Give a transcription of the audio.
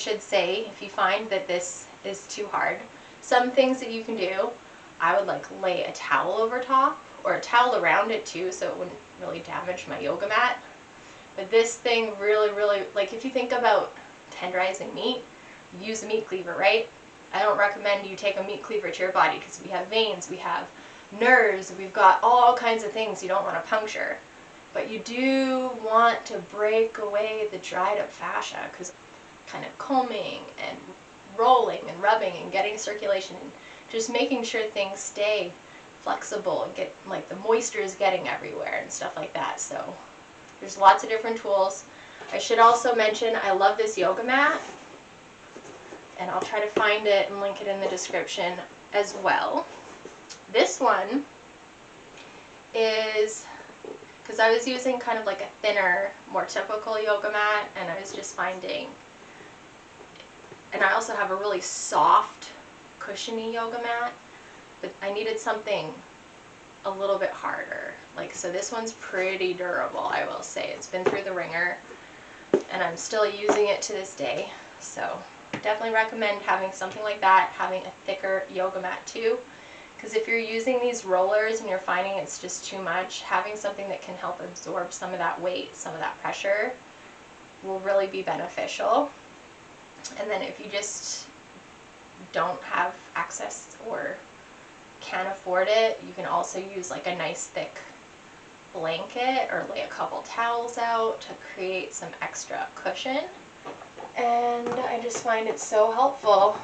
should say, if you find that this is too hard, some things that you can do, I would like lay a towel over top, or a towel around it too, so it wouldn't really damage my yoga mat. But this thing really, like if you think about tenderizing meat, you use a meat cleaver, right? I don't recommend you take a meat cleaver to your body because we have veins, we have nerves, we've got all kinds of things you don't want to puncture. But you do want to break away the dried up fascia, because kind of combing and rolling and rubbing and getting circulation and just making sure things stay flexible and get like the moisture is getting everywhere and stuff like that. So there's lots of different tools. I should also mention I love this yoga mat, and I'll try to find it and link it in the description as well. This one is, because I was using kind of like a thinner, more typical yoga mat, and I was just finding, and I also have a really soft, cushiony yoga mat, but I needed something a little bit harder. Like, so this one's pretty durable, I will say. It's been through the ringer, and I'm still using it to this day. So definitely recommend having something like that, having a thicker yoga mat too. Because if you're using these rollers and you're finding it's just too much, having something that can help absorb some of that weight, some of that pressure, will really be beneficial. And then if you just don't have access or can't afford it, you can also use like a nice thick blanket or lay a couple towels out to create some extra cushion. And I just find it so helpful.